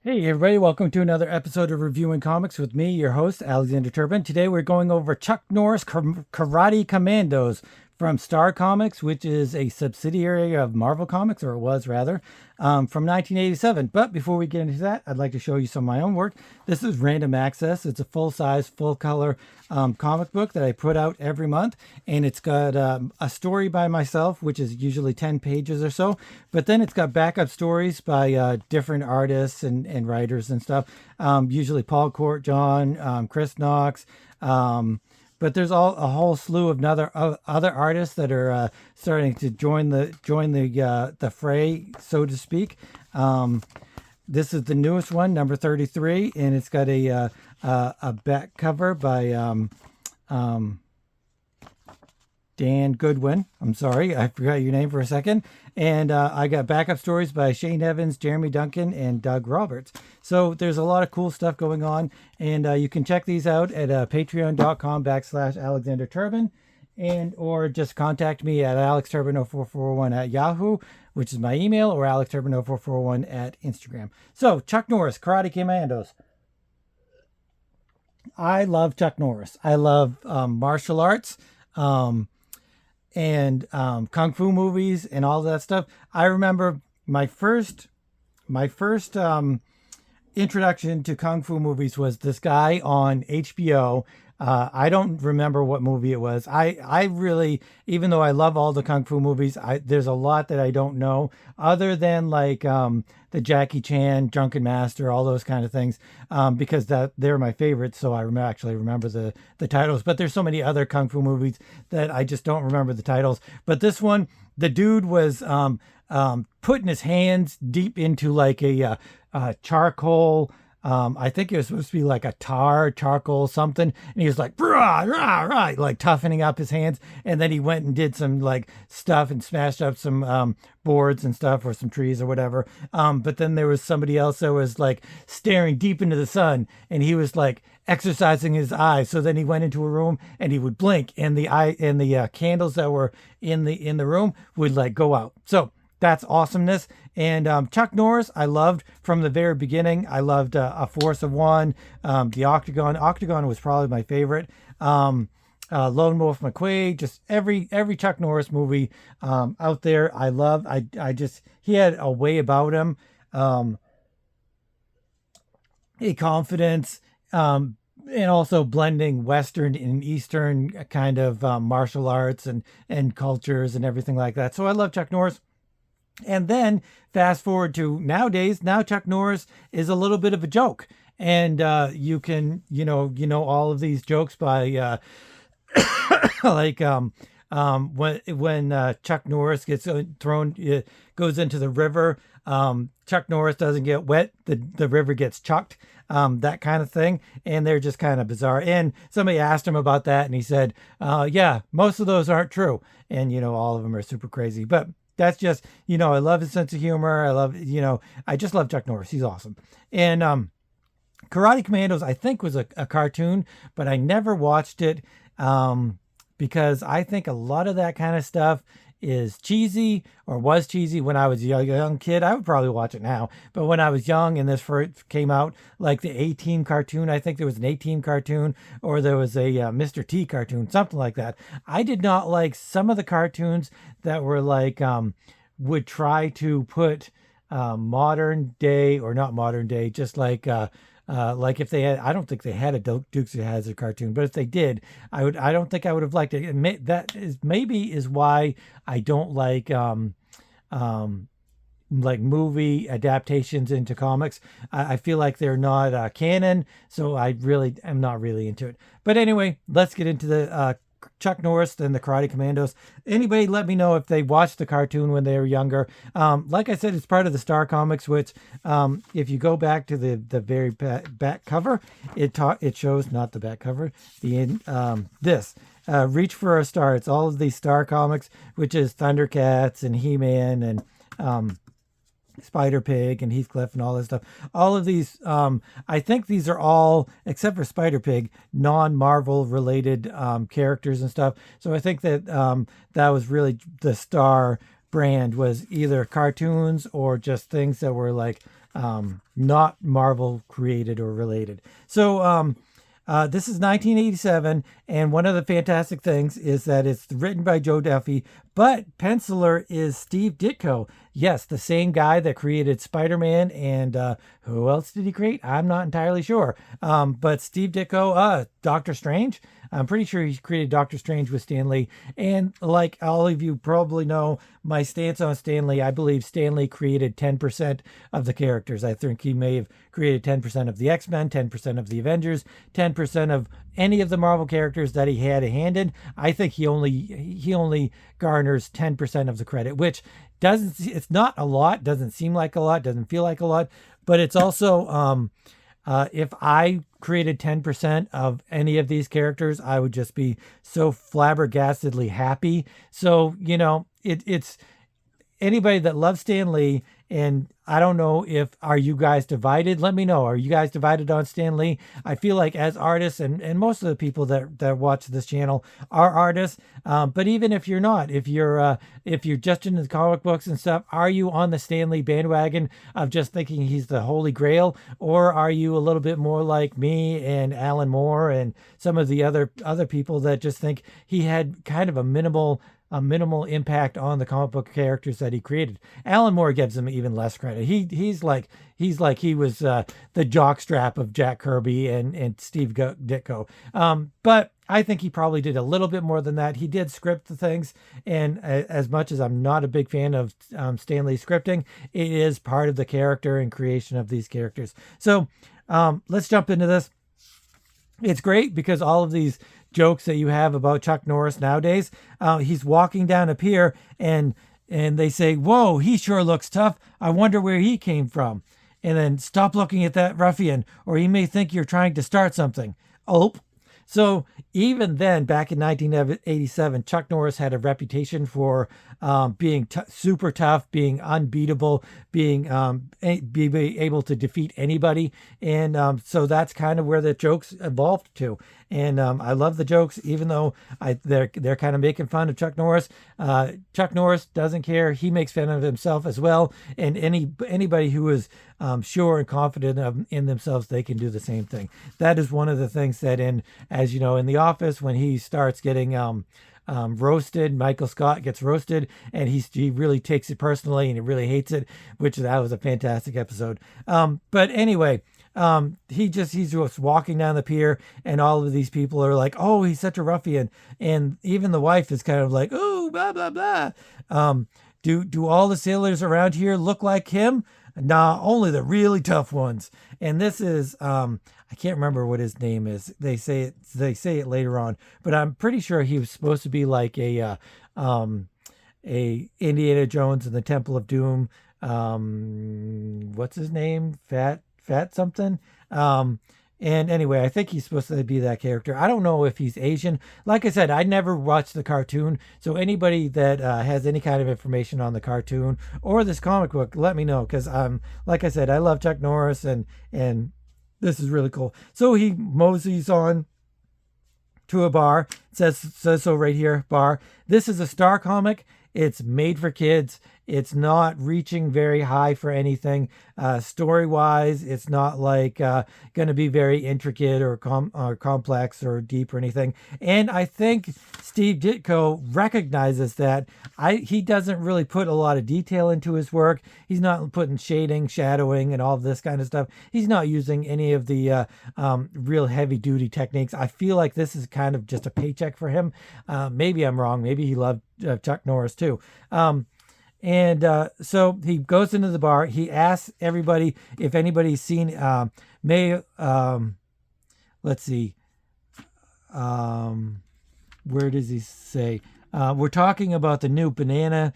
Hey everybody, welcome to another episode of Reviewing Comics with me, your host, Alexander Turbin. Today we're going over Chuck Norris Karate Kammandos from Star Comics, which is a subsidiary of Marvel Comics, or it was rather, from 1987. But before we get into that, I'd like to show you some of my own work. This is Random Access. It's a full-size, full-color comic book that I put out every month, and it's got a story by myself, which is usually 10 pages or so, but then it's got backup stories by different artists and writers and stuff, usually Paul Court, John, Chris Knox, but there's a whole slew of other artists that are starting to join the fray, so to speak. This is the newest one, number 33, and it's got a back cover by Dan Goodwin. I'm sorry, I forgot your name for a second. And I got backup stories by Shane Evans, Jeremy Duncan, and Doug Roberts. So there's a lot of cool stuff going on. And you can check these out at patreon.com/Alexander Turbin, and or just contact me at alexturbin0441 at Yahoo, which is my email, or alexturbin0441 at Instagram. So Chuck Norris, Karate Kammandos. I love Chuck Norris. I love martial arts. And kung fu movies and all that stuff. I remember my first introduction to kung fu movies was this guy on HBO. I don't remember what movie it was. I really, even though I love all the kung fu movies, there's a lot that I don't know, other than like the Jackie Chan, Drunken Master, all those kind of things, because they're my favorites. So I actually remember the titles. But there's so many other kung fu movies that I just don't remember the titles. But this one, the dude was putting his hands deep into like a charcoal. I think it was supposed to be like a charcoal something, and he was like rah, rah, rah, like toughening up his hands, and then he went and did some like stuff and smashed up some boards and stuff, or some trees or whatever. But then there was somebody else that was like staring deep into the sun, and he was like exercising his eyes. So then he went into a room and he would blink, and the candles that were in the room would like go out. So that's awesomeness. And Chuck Norris, I loved from the very beginning. I loved A Force of One, The Octagon. Octagon was probably my favorite. Lone Wolf McQuade, just every Chuck Norris movie out there, I love. I just, he had a way about him, a confidence, and also blending Western and Eastern kind of martial arts and cultures and everything like that. So I love Chuck Norris. And then fast forward to nowadays. Now Chuck Norris is a little bit of a joke, and you can all of these jokes by like when Chuck Norris gets thrown, goes into the river. Chuck Norris doesn't get wet; the river gets chucked. That kind of thing, and they're just kind of bizarre. And somebody asked him about that, and he said, "Yeah, most of those aren't true, and all of them are super crazy, but." That's just, I love his sense of humor. I love, I just love Chuck Norris. He's awesome. And Karate Kammandos, I think, was a cartoon, but I never watched it because I think a lot of that kind of stuff is cheesy, or was cheesy when I was a young kid. I would probably watch it now, but when I was young and this first came out, like the A-Team cartoon, I think there was an A-Team cartoon, or there was a Mr. T cartoon, something like that. I did not like some of the cartoons that were like would try to put modern day, or not modern day, just like if they had, I don't think they had a Dukes of Hazzard cartoon, but if they did, I don't think I would have liked it. That is maybe is why I don't like movie adaptations into comics. I feel like they're not canon, so I really am not really into it. But anyway, let's get into the Chuck Norris and the Karate Kammandos. Anybody let me know if they watched the cartoon when they were younger. Like I said, it's part of the Star Comics, which if you go back to the very back cover, it shows, not the back cover, this. Reach for a Star. It's all of these Star Comics, which is Thundercats and He-Man and Spider Pig and Heathcliff and all this stuff. All of these, I think these are all, except for Spider Pig, non-Marvel related characters and stuff. So I think that that was really the Star brand was either cartoons or just things that were like not Marvel created or related. So this is 1987, and one of the fantastic things is that it's written by Joe Duffy, but penciler is Steve Ditko. Yes, the same guy that created Spider-Man, and who else did he create? I'm not entirely sure. But Steve Ditko, Doctor Strange. I'm pretty sure he created Doctor Strange with Stan Lee. And like all of you probably know, my stance on Stan Lee, I believe Stan Lee created 10% of the characters. I think he may have created 10% of the X-Men, 10% of the Avengers, 10% of any of the Marvel characters that he had a hand in. I think he only garners 10% of the credit, which it's not a lot, doesn't seem like a lot, doesn't feel like a lot, but it's also if I created 10% of any of these characters, I would just be so flabbergastedly happy. So, it's anybody that loves Stan Lee, and I don't know are you guys divided? Let me know. Are you guys divided on Stan Lee? I feel like as artists, and most of the people that watch this channel are artists. But even if you're not, if you're just into the comic books and stuff, are you on the Stan Lee bandwagon of just thinking he's the holy grail? Or are you a little bit more like me and Alan Moore and some of the other people that just think he had kind of a minimal impact on the comic book characters that he created? Alan Moore gives him even less credit. He's like he was the jockstrap of Jack Kirby and Steve Ditko. But I think he probably did a little bit more than that. He did script the things, and as much as I'm not a big fan of Stan Lee scripting, it is part of the character and creation of these characters. So let's jump into this. It's great because all of these jokes that you have about Chuck Norris nowadays, he's walking down a pier and they say, "Whoa, he sure looks tough. I wonder where he came from." And then, "Stop looking at that ruffian, or he may think you're trying to start something." Oh. So even then, back in 1987, Chuck Norris had a reputation for being super tough, being unbeatable, being able to defeat anybody. And so that's kind of where the jokes evolved to. And I love the jokes, even though they're kind of making fun of Chuck Norris. Chuck Norris doesn't care. He makes fun of himself as well. And anybody who is sure and confident in themselves, they can do the same thing. That is one of the things that as you know, in The Office, when he starts getting roasted, Michael Scott gets roasted, and he really takes it personally and he really hates it, that was a fantastic episode. But anyway, he's just walking down the pier, and all of these people are like, "Oh, he's such a ruffian," and even the wife is kind of like, "Oh, blah blah blah." Do all the sailors around here look like him? Nah, only the really tough ones. And this is I can't remember what his name is. They say it later on, but I'm pretty sure he was supposed to be like a Indiana Jones and the Temple of Doom. What's his name? Fat something. And anyway, I think he's supposed to be that character. I don't know if he's Asian. Like I said, I never watched the cartoon. So anybody that has any kind of information on the cartoon or this comic book, let me know. Because like I said, I love Chuck Norris, and this is really cool. So he moseys on to a bar. It says so right here, bar. This is a Star comic. It's made for kids. It's not reaching very high for anything. Story-wise, it's not like going to be very intricate or complex or deep or anything. And I think Steve Ditko recognizes that he doesn't really put a lot of detail into his work. He's not putting shading, shadowing, and all of this kind of stuff. He's not using any of the real heavy-duty techniques. I feel like this is kind of just a paycheck for him. Maybe I'm wrong. Maybe he loved Chuck Norris too. So he goes into the bar. He asks everybody if anybody's seen, let's see, where does he say? We're talking about the new Banana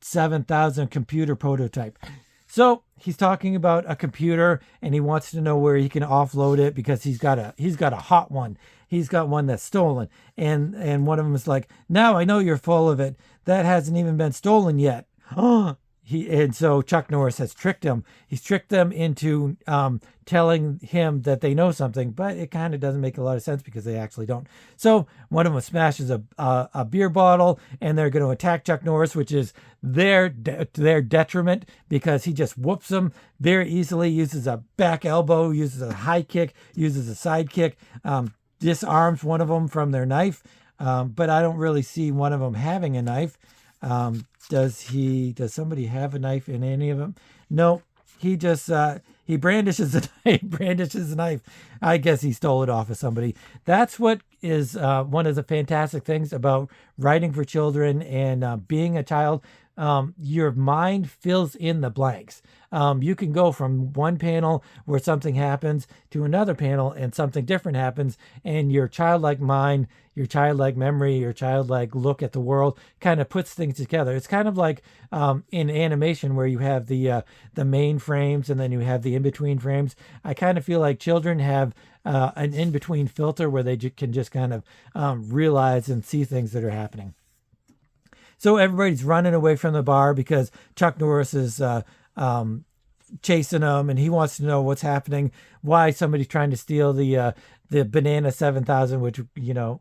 7000 computer prototype. So he's talking about a computer, and he wants to know where he can offload it because he's got a hot one. He's got one that's stolen. And one of them is like, "Now I know you're full of it. That hasn't even been stolen yet." Oh, so Chuck Norris has tricked him. He's tricked them into telling him that they know something, but it kind of doesn't make a lot of sense because they actually don't. So one of them smashes a beer bottle, and they're going to attack Chuck Norris, which is their detriment because he just whoops them very easily. Uses a back elbow, uses a high kick, uses a side kick, disarms one of them from their knife. But I don't really see one of them having a knife. Does somebody have a knife in any of them? No, he just, he brandishes a knife. I guess he stole it off of somebody. That's what is, one of the fantastic things about writing for children and, being a child. Your mind fills in the blanks. You can go from one panel where something happens to another panel and something different happens, and your childlike mind, your childlike memory, your childlike look at the world kind of puts things together. It's kind of like in animation where you have the main frames and then you have the in-between frames. I kind of feel like children have an in-between filter where they can just kind of realize and see things that are happening. So everybody's running away from the bar because Chuck Norris is chasing them, and he wants to know what's happening, why somebody's trying to steal the Banana 7000, which,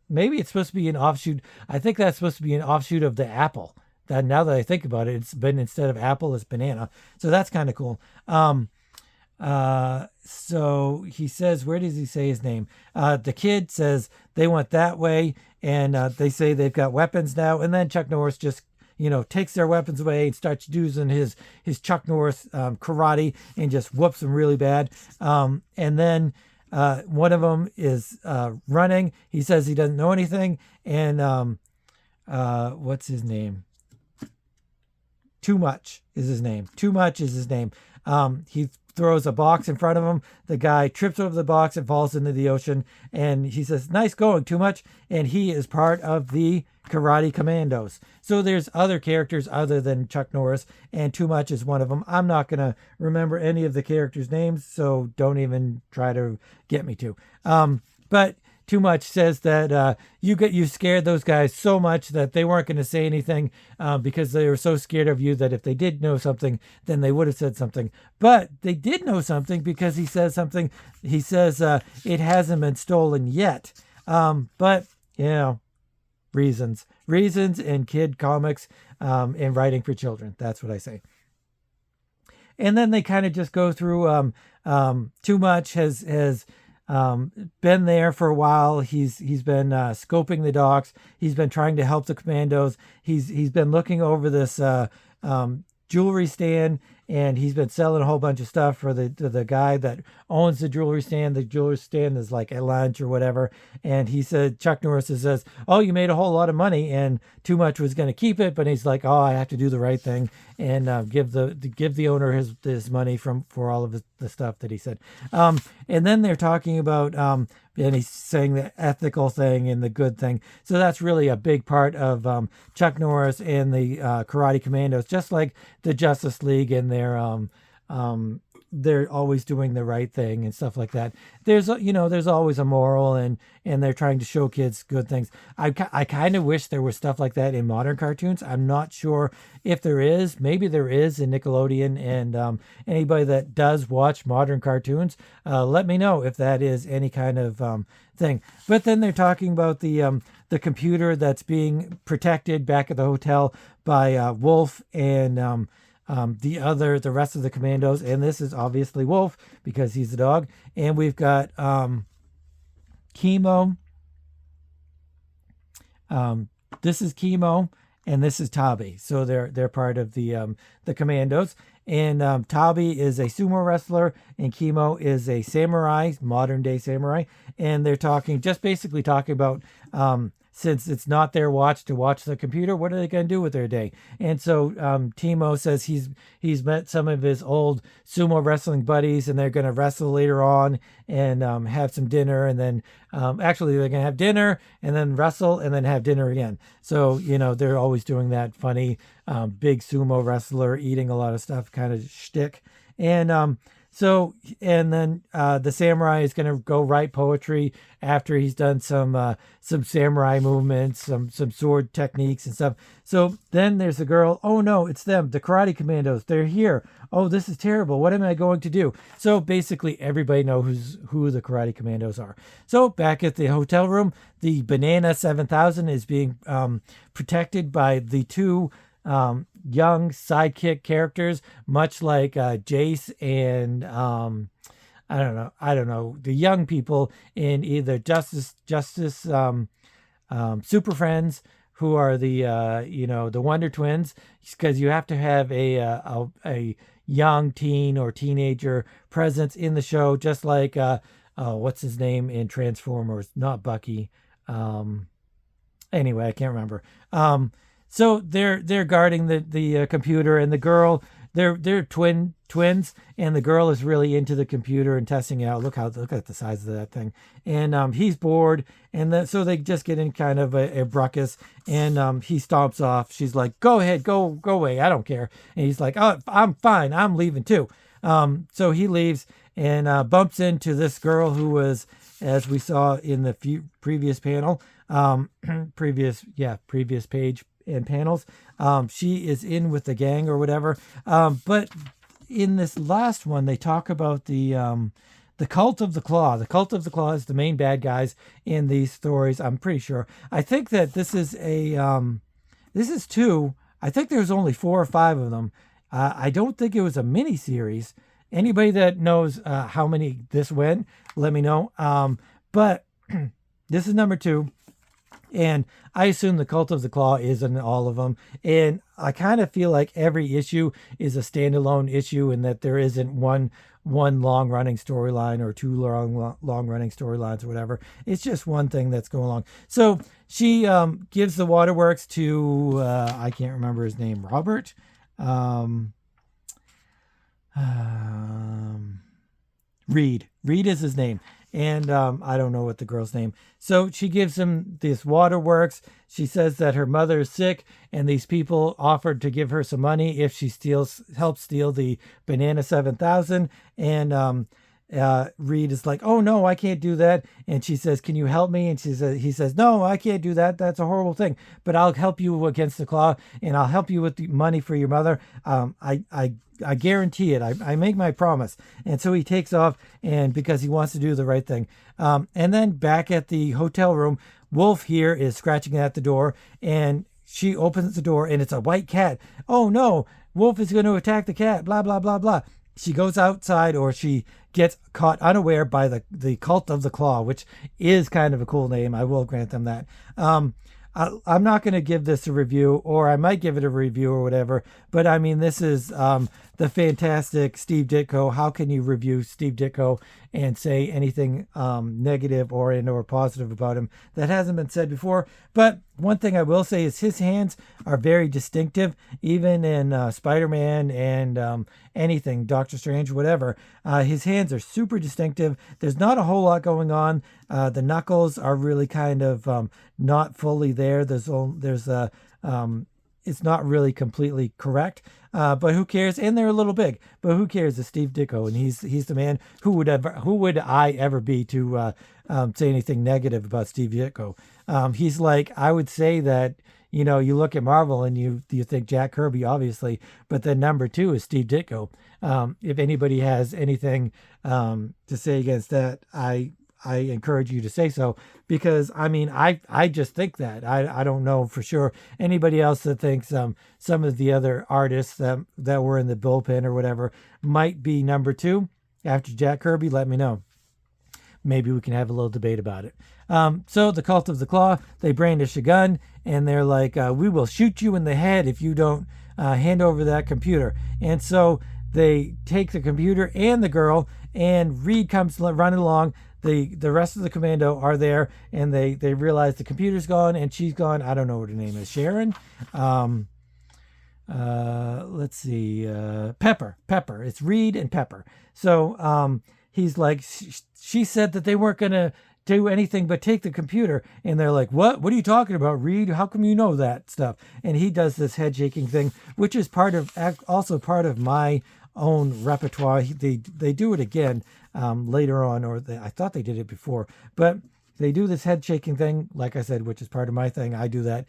maybe it's supposed to be an offshoot. I think that's supposed to be an offshoot of the Apple. That, now that I think about it, it's been, instead of Apple, it's Banana. So that's kind of cool. So he says, where does he say his name? The kid says they went that way, and they say they've got weapons now. And then Chuck Norris just, takes their weapons away and starts using his Chuck Norris karate and just whoops them really bad. And then one of them is running. He says he doesn't know anything. And what's his name? Too Much is his name. Too Much is his name. He throws a box in front of him. The guy trips over the box and falls into the ocean. And he says, nice going, Too Much. And he is part of the Karate Kammandos. So there's other characters other than Chuck Norris, and Too Much is one of them. I'm not going to remember any of the characters' names, so don't even try to get me to. But Too Much says that you scared those guys so much that they weren't going to say anything because they were so scared of you that if they did know something, then they would have said something. But they did know something because he says something. He says it hasn't been stolen yet. But, reasons in kid comics and writing for children. That's what I say. And then they kind of just go through Too Much has been there for a while. He's been scoping the docks. He's been trying to help the commandos. He's been looking over this jewelry stand, and he's been selling a whole bunch of stuff for the guy that owns the jewelry stand. The jewelry stand is like at lunch or whatever. And he said, Chuck Norris says, oh, you made a whole lot of money, and Too Much was going to keep it. But he's like, oh, I have to do the right thing and give the owner his money for all of the stuff that he said. And then they're talking about, and he's saying the ethical thing and the good thing. So that's really a big part of Chuck Norris and the Karate Kammandos, just like the Justice League and they're always doing the right thing and stuff like that. There's always a moral, and they're trying to show kids good things. I kind of wish there was stuff like that in modern cartoons. I'm not sure if there is. Maybe there is in Nickelodeon, and anybody that does watch modern cartoons, let me know if that is any kind of thing. But then they're talking about the computer that's being protected back at the hotel by Wolf and the rest of the commandos, and this is obviously Wolf because he's a dog. And we've got Chemo. This is Chemo, and this is Tabi. So they're part of the commandos. And Tabi is a sumo wrestler, and Chemo is a samurai, modern day samurai. And they're basically talking about since it's not their watch to watch the computer, what are they going to do with their day? And so Timo says he's met some of his old sumo wrestling buddies, and they're going to wrestle later on and have some dinner. And then actually they're going to have dinner and then wrestle and then have dinner again. So, they're always doing that funny big sumo wrestler eating a lot of stuff kind of shtick. And So, and then the samurai is going to go write poetry after he's done some samurai movements, some sword techniques and stuff. So then there's the girl. Oh no, it's them, the Karate Commandos. They're here. Oh, this is terrible. What am I going to do? So basically, everybody knows who the Karate Commandos are. So back at the hotel room, the Banana 7000 is being protected by the two young sidekick characters, much like Jace and I don't know, the young people in either Justice Super Friends, who are the the Wonder Twins, because you have to have a young teen or teenager presence in the show, just like what's his name in Transformers? Not Bucky. Anyway, I can't remember. So they're guarding the computer, and the girl, they're twins, and the girl is really into the computer and testing it out. Look at the size of that thing, and he's bored, and so they just get in kind of a ruckus, and he stomps off. She's like, "Go ahead, go away, I don't care," and he's like, "Oh, I'm fine, I'm leaving too." So he leaves and bumps into this girl who was, as we saw in the previous panel, previous page and panels. She is in with the gang or whatever. But in this last one, they talk about the Cult of the Claw. The Cult of the Claw is the main bad guys in these stories. I'm pretty sure. I think that this is two. I think there's only 4 or 5 of them. I don't think it was a mini series. Anybody that knows how many this went, let me know. But this is number 2. And I assume the Cult of the Claw is in all of them. And I kind of feel like every issue is a standalone issue, and that there isn't one long running storyline or 2 long running storylines or whatever. It's just one thing that's going along. So she gives the waterworks to I can't remember his name, Robert. Reed is his name. And I don't know what the girl's name. So she gives him this waterworks. She says that her mother is sick, and these people offered to give her some money if she helps steal the Banana 7000. And Reed is like, "Oh no, I can't do that." And she says, "Can you help me?" And he says, "No, I can't do that. That's a horrible thing. But I'll help you against the Claw, and I'll help you with the money for your mother. I guarantee it. I make my promise." And so he takes off, and because he wants to do the right thing. And then back at the hotel room, Wolf here is scratching at the door, and she opens the door, and it's a white cat. Oh no, Wolf is going to attack the cat, blah, blah, blah, blah. She goes outside, or she gets caught unaware by the Cult of the Claw, which is kind of a cool name. I will grant them that. I'm not going to give this a review, or I might give it a review or whatever. But I mean, this is the fantastic Steve Ditko. How can you review Steve Ditko and say anything negative or positive about him that hasn't been said before? But one thing I will say is his hands are very distinctive, even in Spider-Man and anything, Doctor Strange, whatever. His hands are super distinctive. There's not a whole lot going on. The knuckles are really kind of not fully there. It's not really completely correct, but who cares? And they're a little big, but who cares? It's Steve Ditko, and he's the man. Who would I ever be to say anything negative about Steve Ditko? He's like, I would say that, you look at Marvel and you think Jack Kirby, obviously, but then number 2 is Steve Ditko. If anybody has anything to say against that, I encourage you to say so, because I mean, I just think that I don't know for sure. Anybody else that thinks some of the other artists that were in the bullpen or whatever might be number 2 after Jack Kirby, let me know. Maybe we can have a little debate about it. So the Cult of the Claw, they brandish a gun, and they're like, "We will shoot you in the head if you don't hand over that computer." And so they take the computer and the girl, and Reed comes running along. The rest of the commando are there, and they realize the computer's gone and she's gone. I don't know what her name is. Sharon? Let's see. Pepper. It's Reed and Pepper. So he's like, she said that they weren't going to do anything but take the computer. And they're like, what are you talking about, Reed? How come you know that stuff? And he does this head shaking thing, which is also part of my own repertoire. They do it again later on, or I thought they did it before, but they do this head shaking thing, like I said, which is part of my thing. I do that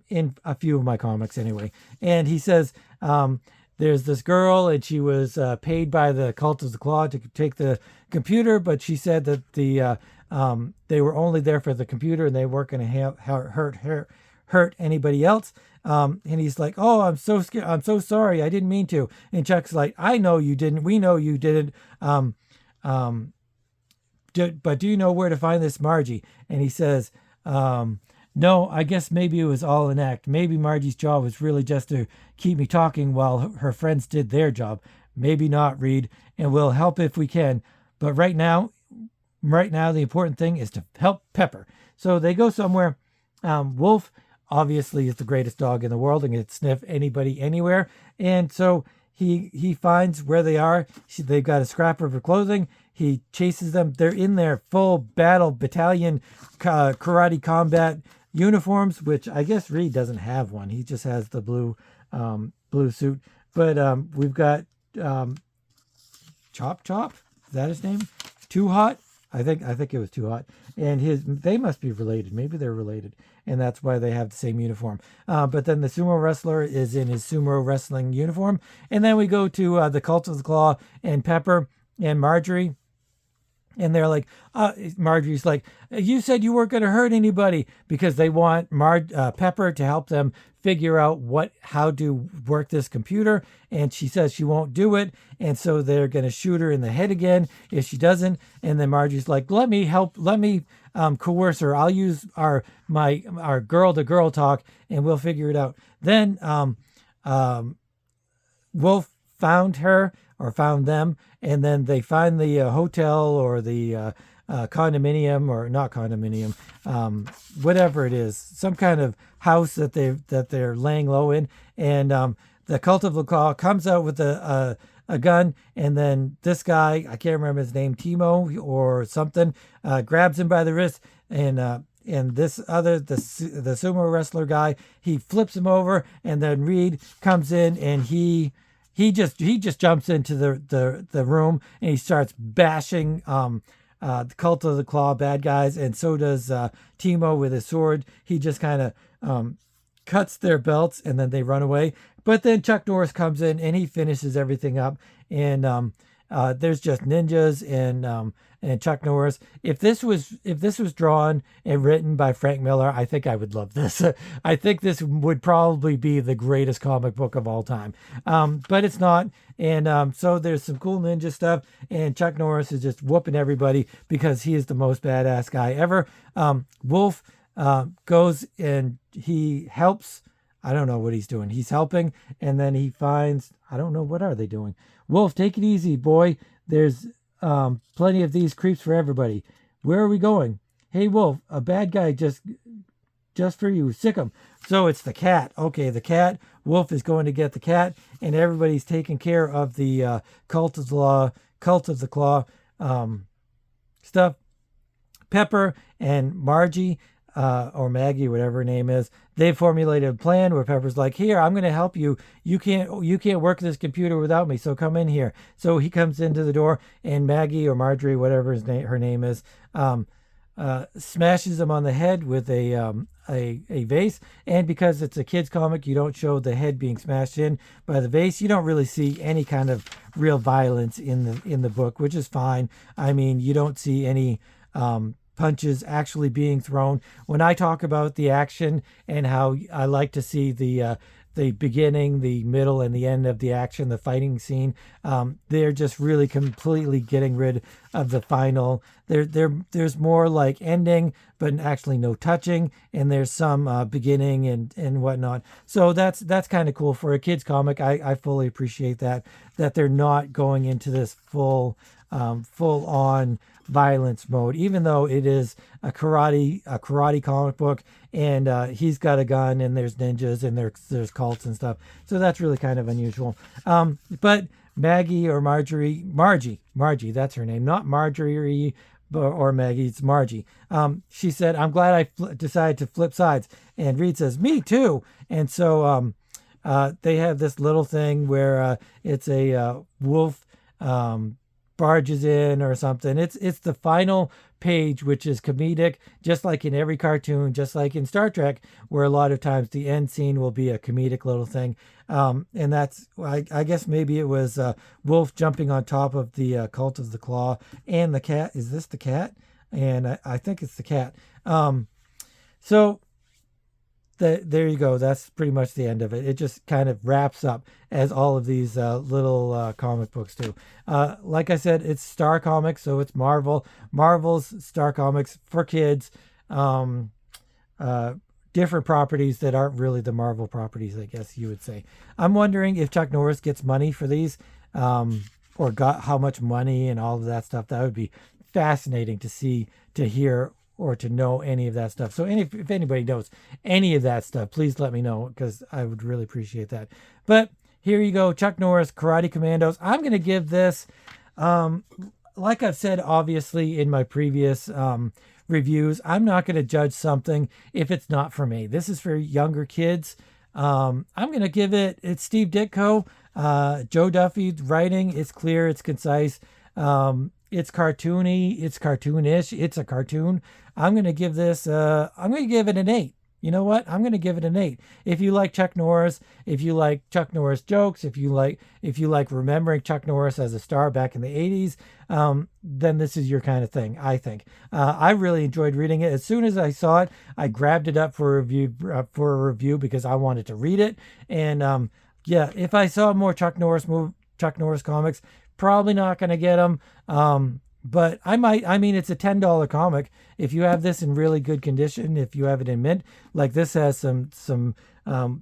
in a few of my comics anyway. And he says, there's this girl, and she was paid by the Cult of the Claw to take the computer, but she said that they were only there for the computer, and they weren't going to hurt anybody else. And he's like, "Oh, I'm so scared. I'm so sorry. I didn't mean to." And Chuck's like, "I know you didn't. We know you didn't. But do you know where to find this Margie?" And he says, "No, I guess maybe it was all an act. Maybe Margie's job was really just to keep me talking while her friends did their job. Maybe not, Reed, and we'll help if we can. But right now, the important thing is to help Pepper." So they go somewhere. Wolf obviously is the greatest dog in the world and can sniff anybody anywhere. And so he finds where they are. They've got a scrap of her clothing. He chases them. They're in their full battle battalion karate combat uniforms, which I guess Reed doesn't have one. He just has the blue suit. But we've got Chop. Is that his name? Too Hot. I think it was Too Hot. And they must be related. Maybe they're related, and that's why they have the same uniform. But then the sumo wrestler is in his sumo wrestling uniform. And then we go to the Cult of the Claw and Pepper and Marjorie. And they're like, Marjorie's like, "You said you weren't going to hurt anybody," because they want Pepper to help them figure out how to work this computer. And she says she won't do it. And so they're going to shoot her in the head again if she doesn't. And then Marjorie's like, "Let me help. Let me coerce her. I'll use our girl to girl talk, and we'll figure it out." Then Wolf found them, and then they find the hotel or the condominium, or not condominium, whatever it is, some kind of house that they're laying low in. And the Cult of the Claw comes out with a gun, and then this guy, I can't remember his name, Timo or something, grabs him by the wrist, and this the sumo wrestler guy, he flips him over, and then Reed comes in, and he just jumps into the room, and he starts bashing the Cult of the Claw bad guys, and so does Timo with his sword. He just kind of cuts their belts, and then they run away. But then Chuck Norris comes in, and he finishes everything up, and there's just ninjas and Chuck Norris. If this was drawn and written by Frank Miller, I think I would love this. I think this would probably be the greatest comic book of all time. But it's not. And so there's some cool ninja stuff, and Chuck Norris is just whooping everybody because he is the most badass guy ever. Wolf goes and he helps. I don't know what he's doing. He's helping, and then he finds, I don't know, what are they doing? "Wolf, take it easy, boy. There's plenty of these creeps for everybody. Where are we going?" "Hey, Wolf, a bad guy just for you. Sick him." So it's the cat. Okay, the cat. Wolf is going to get the cat, and everybody's taking care of the Cult of the Claw stuff. Pepper and Margie, or Maggie, whatever her name is, they formulated a plan where Pepper's like, "Here, I'm going to help you. You can't work this computer without me, so come in here." So he comes into the door, and Maggie or Marjorie, whatever her name is, smashes him on the head with a vase. And because it's a kid's comic, you don't show the head being smashed in by the vase. You don't really see any kind of real violence in the book, which is fine. I mean, you don't see any punches actually being thrown. When I talk about the action and how I like to see the beginning, the middle, and the end of the action, the fighting scene, they're just really completely getting rid of the final. There's more like ending, but actually no touching, and there's some beginning and whatnot. So that's kind of cool for a kid's comic. I fully appreciate that they're not going into this full on violence mode, even though it is a karate comic book, and he's got a gun, and there's ninjas, and there's cults and stuff. So that's really kind of unusual. But Maggie or Margie, that's her name, not Marjorie or Maggie, it's Margie. She said, "I'm glad I decided to flip sides." And Reed says, "Me too." And so they have this little thing where it's a wolf barges in or something. It's the final page, which is comedic, just like in every cartoon, just like in Star Trek, where a lot of times the end scene will be a comedic little thing. And that's, I guess maybe it was Wolf jumping on top of the Cult of the Claw and the cat. Is this the cat? And I think it's the cat. So there you go. That's pretty much the end of it. It just kind of wraps up as all of these little comic books do. Like I said, it's Star Comics, so it's Marvel's Star Comics for kids. Different properties that aren't really the Marvel properties, I guess you would say. I'm wondering if Chuck Norris gets money for these, or got how much money and all of that stuff. That would be fascinating to see, to hear, or to know any of that stuff. So if anybody knows any of that stuff, please let me know, because I would really appreciate that. But here you go, Chuck Norris, Karate Kammandos. I'm going to give this, like I've said, obviously, in my previous reviews, I'm not going to judge something if it's not for me. This is for younger kids. I'm going to give it's Steve Ditko, Joe Duffy's writing. It's clear, it's concise. It's cartoony, it's cartoonish, it's a cartoon. I'm going to give this, I'm going to give it an 8. You know what? I'm going to give it an 8. If you like Chuck Norris, if you like Chuck Norris jokes, if you like remembering Chuck Norris as a star back in the 80s, then this is your kind of thing, I think. I really enjoyed reading it. As soon as I saw it, I grabbed it up for a review because I wanted to read it. And yeah, if I saw more Chuck Norris comics, probably not going to get them. But I might. I mean, it's a $10 comic. If you have this in really good condition, if you have it in mint, like this has some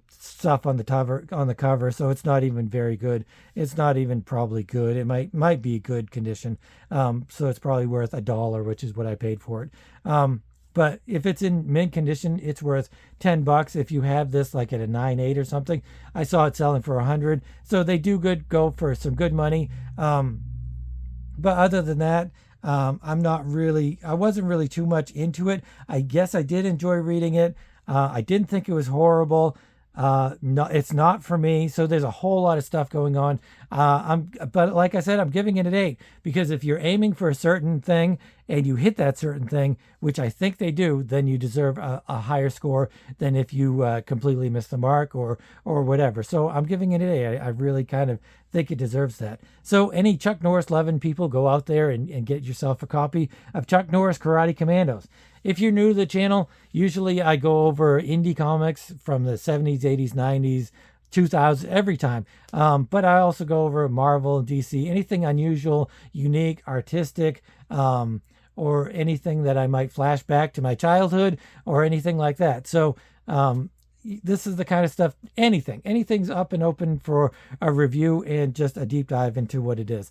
stuff on the cover, so it's not even very good. It's not even probably good. It might be good condition. So it's probably worth $1, which is what I paid for it. But if it's in mint condition, it's worth $10. If you have this like at a 9.8 or something, I saw it selling for $100. So they do go for some good money. But other than that, I wasn't really too much into it. I guess I did enjoy reading it. I didn't think it was horrible. No, it's not for me. So there's a whole lot of stuff going on. But like I said, I'm giving it an 8 because if you're aiming for a certain thing and you hit that certain thing, which I think they do, then you deserve a higher score than if you completely miss the mark or whatever. So I'm giving it an 8. I really kind of think it deserves that. So any Chuck Norris loving people, go out there and get yourself a copy of Chuck Norris Karate Kammandos. If you're new to the channel, usually I go over indie comics from the 70s, 80s, 90s, 2000s, every time. But I also go over Marvel, DC, anything unusual, unique, artistic, or anything that I might flash back to my childhood or anything like that. So this is the kind of stuff, anything's up and open for a review and just a deep dive into what it is.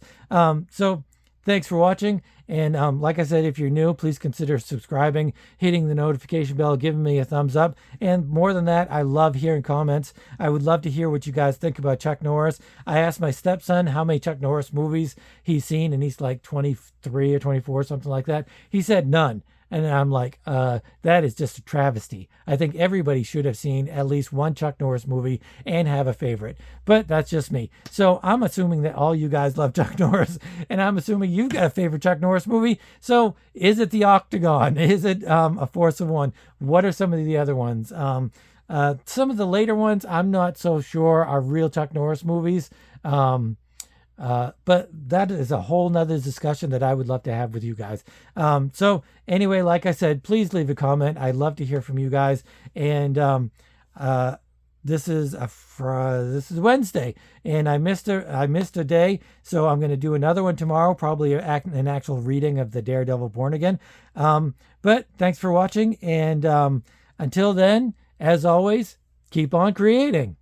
So thanks for watching. And like I said, if you're new, please consider subscribing, hitting the notification bell, giving me a thumbs up. And more than that, I love hearing comments. I would love to hear what you guys think about Chuck Norris. I asked my stepson how many Chuck Norris movies he's seen, and he's like 23 or 24, something like that. He said none. And I'm like, that is just a travesty. I think everybody should have seen at least one Chuck Norris movie and have a favorite. But that's just me. So I'm assuming that all you guys love Chuck Norris, and I'm assuming you've got a favorite Chuck Norris movie. So is it The Octagon? Is it A Force of One? What are some of the other ones? Some of the later ones, I'm not so sure are real Chuck Norris movies. But that is a whole nother discussion that I would love to have with you guys. So anyway, like I said, please leave a comment. I'd love to hear from you guys. And this is Wednesday, and I missed a day, so I'm going to do another one tomorrow, probably an actual reading of the Daredevil Born Again. But thanks for watching, and until then, as always, keep on creating.